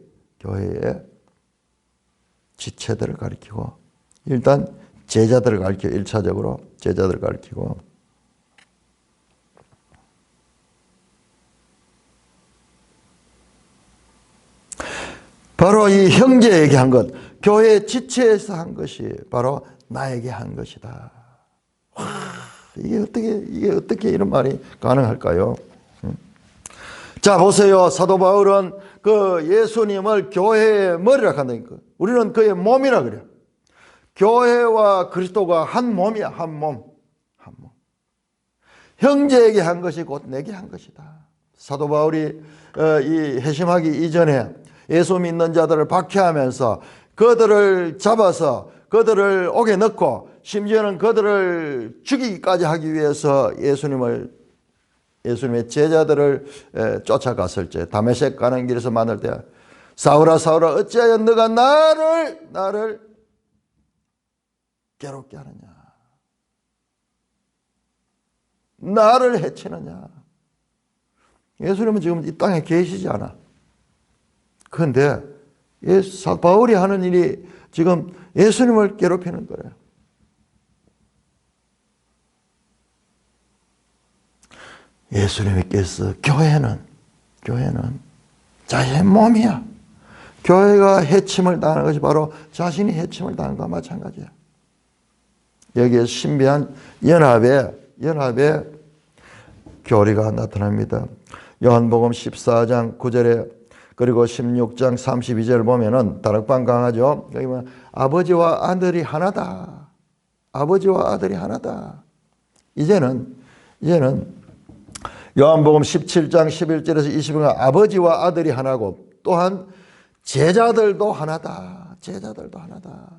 지체들을 가리키고 일단 제자들을 가리키고 1차적으로 제자들을 가리키고 바로 이 형제에게 한 것, 교회 지체에서 한 것이 바로 나에게 한 것이다. 와, 이게 어떻게 이런 말이 가능할까요? 자, 보세요. 사도 바울은 그 예수님을 교회의 머리라 한다니까. 우리는 그의 몸이라 그래요. 교회와 그리스도가 한 몸이야. 한 몸. 한 몸. 형제에게 한 것이 곧 내게 한 것이다. 사도 바울이 이 회심하기 이전에 예수 믿는 자들을 박해하면서 그들을 잡아서 그들을 옥에 넣고 심지어는 그들을 죽이기까지 하기 위해서 예수님의 제자들을 쫓아갔을 때 다메섹 가는 길에서 만날 때 사울아 사울아 어찌하여 너가 나를 괴롭게 하느냐, 나를 해치느냐. 예수님은 지금 이 땅에 계시지 않아. 그런데 바울이 하는 일이 지금 예수님을 괴롭히는 거예요. 예수님께서 교회는 자신의 몸이야. 교회가 해침을 당하는 것이 바로 자신이 해침을 당한 것과 마찬가지야. 여기에 신비한 연합의 교리가 나타납니다. 요한복음 14장 9절에 그리고 16장 32절 보면은 다락방 강하죠. 여기 보면 아버지와 아들이 하나다. 아버지와 아들이 하나다. 이제는 요한복음 17장 11절에서 20절 아버지와 아들이 하나고 또한 제자들도 하나다. 제자들도 하나다.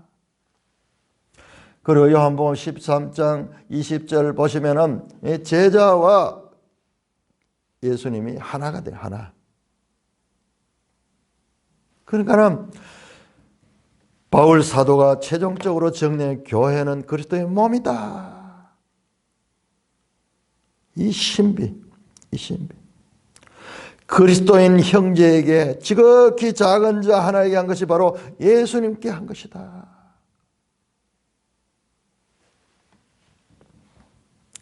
그리고 요한복음 13장 20절 보시면은 제자와 예수님이 하나가 돼요. 하나. 그러니까 바울 사도가 최종적으로 정리한 교회는 그리스도의 몸이다. 이 신비. 그리스도인 형제에게 지극히 작은 자 하나에게 한 것이 바로 예수님께 한 것이다.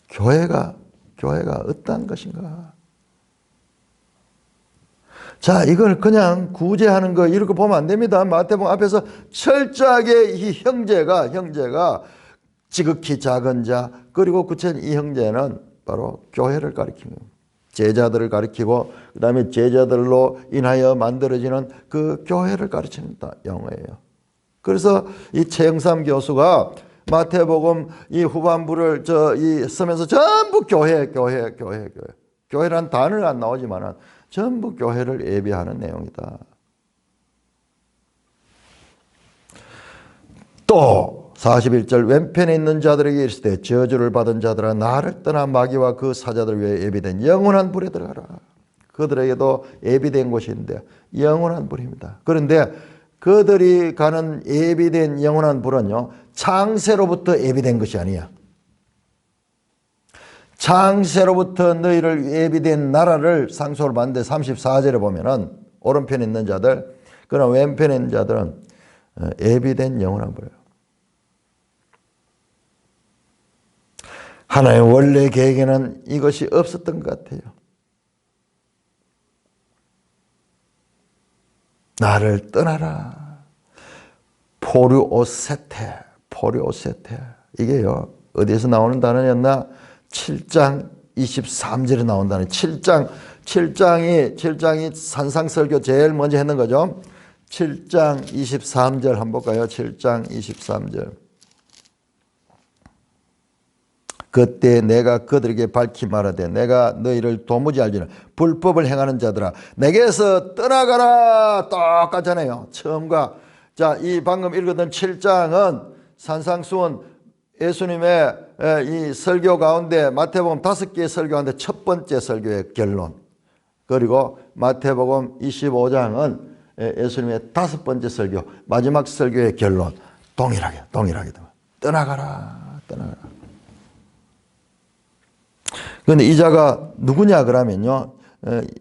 교회가 어떠한 것인가? 자, 이걸 그냥 구제하는 거 이렇게 보면 안 됩니다. 마태복음 앞에서 철저하게 이 형제가 지극히 작은 자, 그리고 구체적인 이 형제는 바로 교회를 가리키는 거예요. 제자들을 가리키고 그 다음에 제자들로 인하여 만들어지는 그 교회를 가르치는 용어예요. 그래서 이 최영삼 교수가 마태복음 이 후반부를 쓰면서 전부 교회란 단어가 안 나오지만은 전부 교회를 예비하는 내용이다. 또 41절 왼편에 있는 자들에게 이르시되 저주를 받은 자들아 나를 떠나 마귀와 그 사자들 위해 예비된 영원한 불에 들어가라. 그들에게도 예비된 곳인데 영원한 불입니다. 그런데 그들이 가는 예비된 영원한 불은요, 창세로부터 예비된 것이 아니야. 창세로부터 너희를 예비된 나라를 상속을 받는데 34절에 보면은 오른편에 있는 자들, 그러나 왼편에 있는 자들은 예비된 영원한 불이에요. 하나의 원래 계획에는 이것이 없었던 것 같아요. 나를 떠나라. 포르오세테. 이게요, 어디에서 나오는 단어였나? 7장 23절에 나온 단어. 7장이 산상설교 제일 먼저 했는 거죠. 7장 23절 한번 볼까요? 7장 23절. 그때 내가 그들에게 밝히 말하되 내가 너희를 도무지 알지는 불법을 행하는 자들아 내게서 떠나가라. 똑같잖아요. 처음과 자, 이 방금 읽었던 7장은 산상수훈 예수님의 이 설교 가운데 마태복음 5개의 설교 가운데 첫 번째 설교의 결론, 그리고 마태복음 25장은 예수님의 5번째 설교 마지막 설교의 결론 동일하게 떠나가라. 그런데 이 자가 누구냐 그러면요,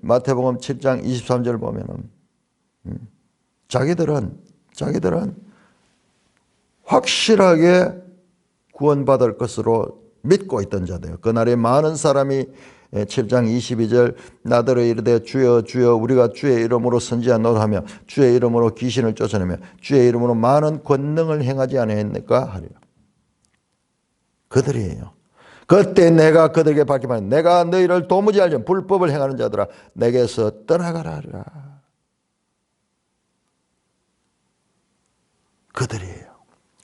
마태복음 7장 23절 보면은 자기들은 확실하게 구원받을 것으로 믿고 있던 자들. 그날에 많은 사람이 7장 22절 나더러 이르되 주여 주여 우리가 주의 이름으로 선지자 노하며 주의 이름으로 귀신을 쫓아내며 주의 이름으로 많은 권능을 행하지 아니했느까 하리라. 그들이에요. 그때 내가 그들에게 밝히 말하되 내가 너희를 도무지 알지 불법을 행하는 자들아 내게서 떠나가라 하리라. 그들이에요.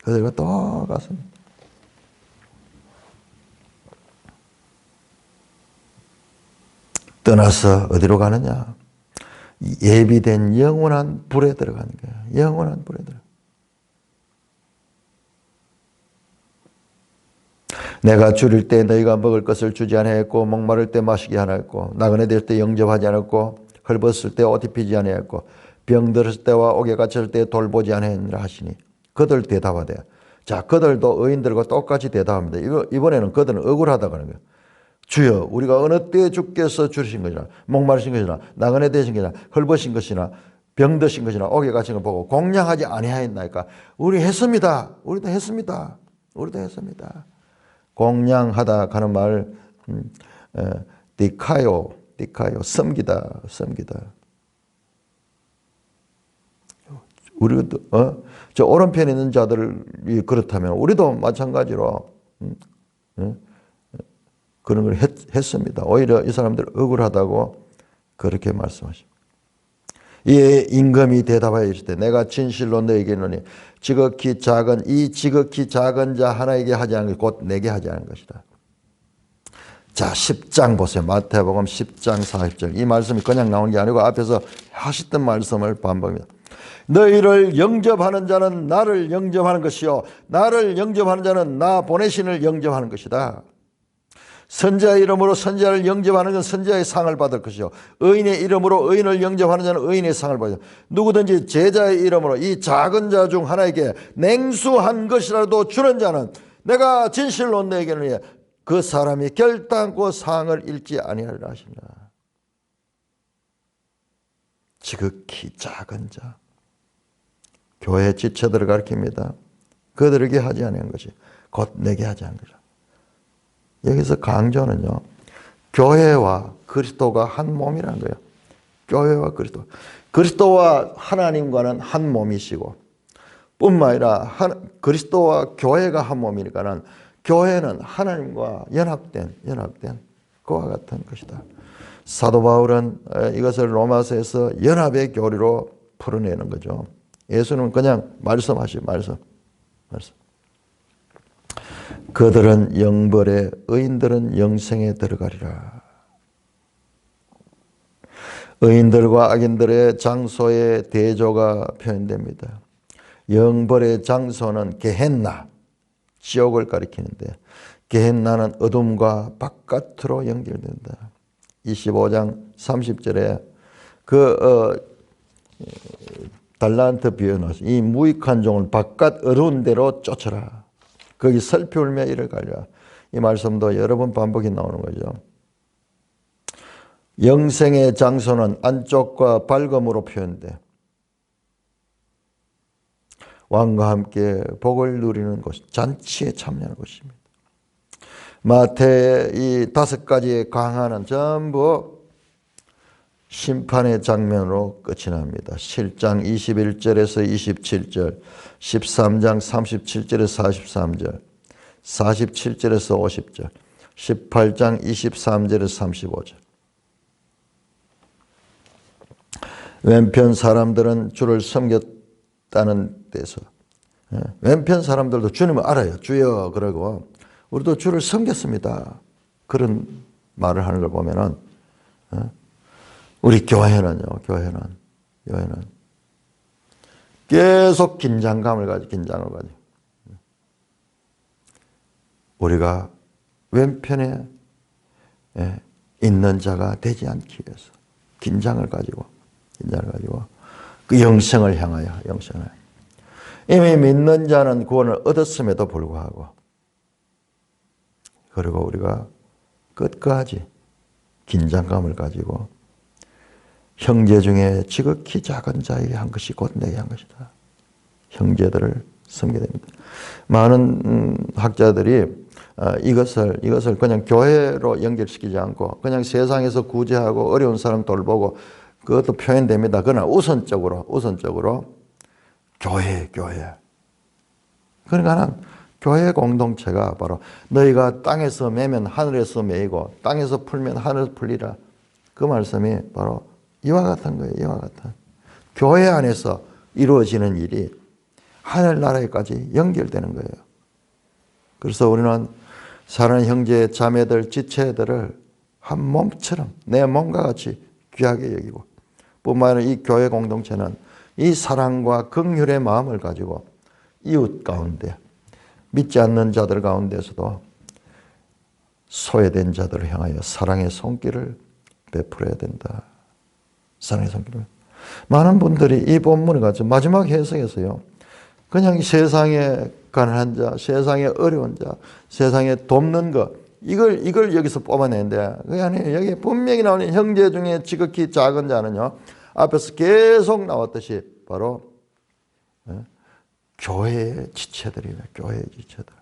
그들과 똑같습니다. 떠나서 어디로 가느냐? 예비된 영원한 불에 들어가는 거예요. 영원한 불에 들어가. 내가 줄일 때 너희가 먹을 것을 주지 아니하였고 목마를 때 마시게 하였고 나그네 될 때 영접하지 않았고 헐벗을 때 옷 입히지 아니하였고 병들었을 때와 옥에 갇혔을 때 돌보지 아니하였느라 하시니 그들 대답하되 자 그들도 의인들과 똑같이 대답합니다. 이번에는 그들은 억울하다고 하는 거예요. 주여 우리가 어느 때에 주께서 주신 것이나 목마르신 것이나 나그네 되신 것이나 헐벗인 것이나 병드신 것이나 옥에 갇힌 걸 보고 공양하지 아니하였나이까. 우리 했습니다. 우리도 했습니다. 우리도 했습니다. 공양하다 하는 말 디카요 섬기다. 우리도 저 오른편에 있는 자들이 그렇다면 우리도 마찬가지로 그런 걸 했습니다. 오히려 이 사람들 억울하다고 그렇게 말씀하십니다. 이에 임금이 대답하여 이르시되 내가 진실로 너에게 이르노니 지극히 작은 자 하나에게 하지 않은 곧 내게 하지 않은 것이다. 자 10장 보세요. 마태복음 10장 40절. 이 말씀이 그냥 나온 게 아니고 앞에서 하셨던 말씀을 반복합니다. 너희를 영접하는 자는 나를 영접하는 것이요 나를 영접하는 자는 나 보내신을 영접하는 것이다. 선지자의 이름으로 선지자를 영접하는 건 선지자의 상을 받을 것이요 의인의 이름으로 의인을 영접하는 자는 의인의 상을 받을 것이요 누구든지 제자의 이름으로 이 작은 자 중 하나에게 냉수한 것이라도 주는 자는 내가 진실로 너에게는 그 사람이 결단코 상을 잃지 아니하리라 하신다. 지극히 작은 자 교회 지체들을 가리킵니다. 그들에게 하지 않은 것이 곧 내게 하지 않은 것이다. 여기서 강조는요. 교회와 그리스도가 한 몸이라는 거예요. 교회와 그리스도. 그리스도와 하나님과는 한 몸이시고 뿐만 아니라 그리스도와 교회가 한 몸이니까는 교회는 하나님과 연합된 그와 같은 것이다. 사도 바울은 이것을 로마서에서 연합의 교리로 풀어내는 거죠. 예수는 그냥 말씀. 그들은 영벌에 의인들은 영생에 들어가리라. 의인들과 악인들의 장소의 대조가 표현됩니다. 영벌의 장소는 게헨나, 지옥을 가리키는데 게헨나는 어둠과 바깥으로 연결된다. 25장 30절에 달란트 비유에 나와서 이 무익한 종을 바깥 어두운 데로 쫓아라. 거기 슬피 울며 이를 갈라. 이 말씀도 여러 번 반복이 나오는 거죠. 영생의 장소는 안쪽과 밝음으로 표현돼. 왕과 함께 복을 누리는 곳, 잔치에 참여하는 곳입니다. 마태의 이 5가지의 강화는 전부 심판의 장면으로 끝이 납니다. 7장 21절에서 27절, 13장 37절에서 43절, 47절에서 50절, 18장 23절에서 35절. 왼편 사람들은 주를 섬겼다는 데서 왼편 사람들도 주님을 알아요. 주여 그러고 우리도 주를 섬겼습니다. 그런 말을 하는 걸 보면은 우리 교회는 계속 긴장을 가지고 우리가 왼편에 있는 자가 되지 않기 위해서 긴장을 가지고 그 영생을 향하여 이미 믿는 자는 구원을 얻었음에도 불구하고 그리고 우리가 끝까지 긴장감을 가지고 형제 중에 지극히 작은 자에게 한 것이 곧 내게 한 것이다. 형제들을 섬기게 됩니다. 많은 학자들이 이것을 그냥 교회로 연결시키지 않고 그냥 세상에서 구제하고 어려운 사람 돌보고 그것도 표현됩니다. 그러나 우선적으로 교회. 그러니까 교회 공동체가 바로 너희가 땅에서 매면 하늘에서 매이고 땅에서 풀면 하늘에서 풀리라. 그 말씀이 바로 이와 같은 거예요. 이와 같은. 교회 안에서 이루어지는 일이 하늘나라에까지 연결되는 거예요. 그래서 우리는 사랑하는 형제, 자매들, 지체들을 한 몸처럼 내 몸과 같이 귀하게 여기고, 뿐만 아니라 이 교회 공동체는 이 사랑과 긍휼의 마음을 가지고 이웃 가운데, 믿지 않는 자들 가운데서도 소외된 자들을 향하여 사랑의 손길을 베풀어야 된다. 사랑의 손길을. 많은 분들이 이 본문을 가지고 마지막 해석에서요, 그냥 세상에 가난한 자, 세상에 어려운 자, 세상에 돕는 것, 이걸 여기서 뽑아내는데, 그게 아니에요. 여기 분명히 나오는 형제 중에 지극히 작은 자는요, 앞에서 계속 나왔듯이 바로 교회의 지체들이에요. 교회의 지체들.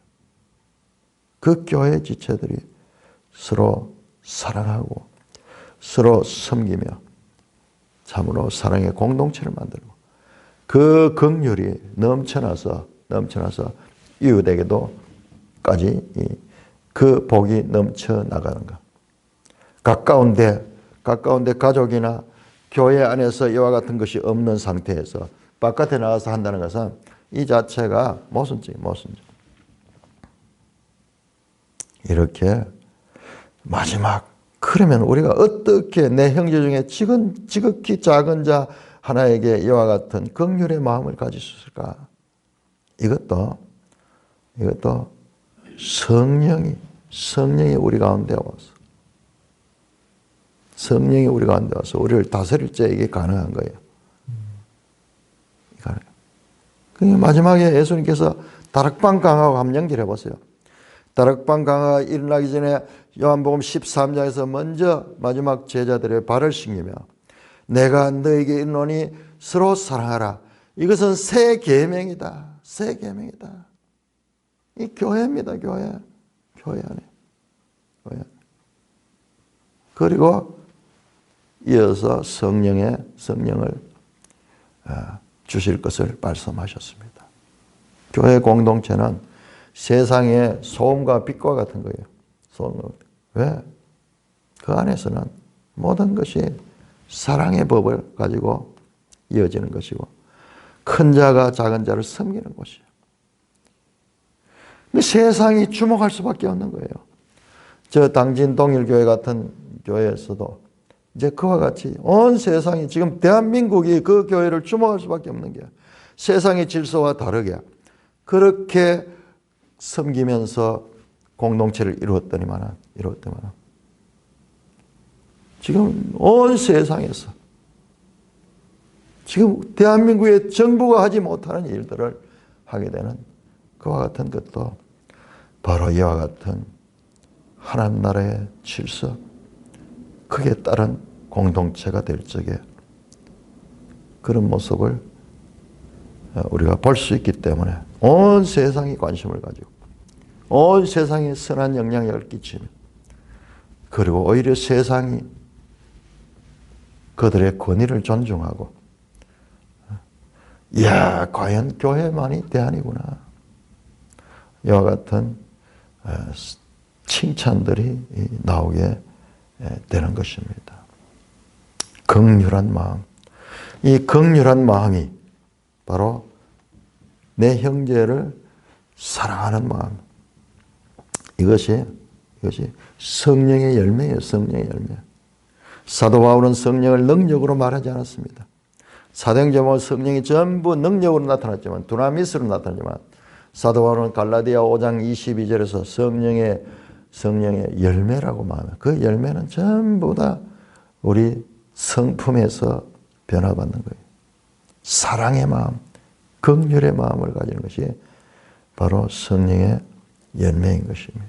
그 교회의 지체들이 서로 사랑하고 서로 섬기며 참으로 사랑의 공동체를 만들고, 그 긍휼이 넘쳐나서 이웃에게도까지 그 복이 넘쳐 나가는 것. 가까운데 가족이나 교회 안에서 이와 같은 것이 없는 상태에서 바깥에 나가서 한다는 것은 이 자체가 모순적. 이렇게 마지막, 그러면 우리가 어떻게 내 형제 중에 지극히 작은 자 하나에게 이와 같은 긍휼의 마음을 가질 수 있을까? 이것도 성령이 우리 가운데 와서, 성령이 우리 가운데 와서 우리를 다스릴 때 이게 가능한 거예요. 그러니까 마지막에 예수님께서 다락방 강화하고 한번 연결해 보세요. 다락방 강화가 일어나기 전에 요한복음 13장에서 먼저 마지막 제자들의 발을 씻기며 내가 너에게 이르노니 서로 사랑하라. 이것은 새 계명이다. 새 계명이다. 이 교회입니다. 교회 안에. 교회. 그리고 이어서 성령을 주실 것을 말씀하셨습니다. 교회 공동체는 세상의 소음과 빛과 같은 거예요. 왜? 그 안에서는 모든 것이 사랑의 법을 가지고 이어지는 것이고, 큰 자가 작은 자를 섬기는 것이에요. 근데 세상이 주목할 수밖에 없는 거예요. 저 당진 동일교회 같은 교회에서도 이제 그와 같이 온 세상이, 지금 대한민국이 그 교회를 주목할 수밖에 없는 게, 세상의 질서와 다르게 그렇게 섬기면서 공동체를 이루었더니만 지금 온 세상에서 지금 대한민국의 정부가 하지 못하는 일들을 하게 되는 그와 같은 것도 바로 이와 같은 하나님 나라의 질서, 그에 따른 공동체가 될 적에 그런 모습을 우리가 볼 수 있기 때문에 온 세상이 관심을 가지고 온 세상에 선한 영향력을 끼치며, 그리고 오히려 세상이 그들의 권위를 존중하고, 이야, 과연 교회만이 대안이구나, 이와 같은 칭찬들이 나오게 되는 것입니다. 긍휼한 마음, 이 긍휼한 마음이 바로 내 형제를 사랑하는 마음, 이것이 성령의 열매예요. 성령의 열매. 사도 바울은 성령을 능력으로 말하지 않았습니다. 사도행전은 성령이 전부 능력으로 나타났지만, 두나미스로 나타났지만, 사도 바울은 갈라디아 5장 22절에서 성령의 열매라고 말합니다. 그 열매는 전부 다 우리 성품에서 변화받는 거예요. 사랑의 마음, 긍휼의 마음을 가지는 것이 바로 성령의 열매인 것입니다.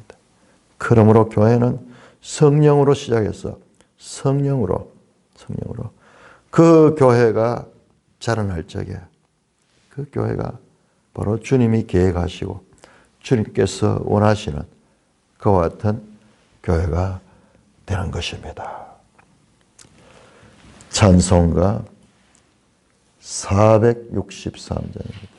그러므로 교회는 성령으로 시작해서 성령으로 그 교회가 자라날 적에, 그 교회가 바로 주님이 계획하시고 주님께서 원하시는 그와 같은 교회가 되는 것입니다. 찬송가 463장입니다.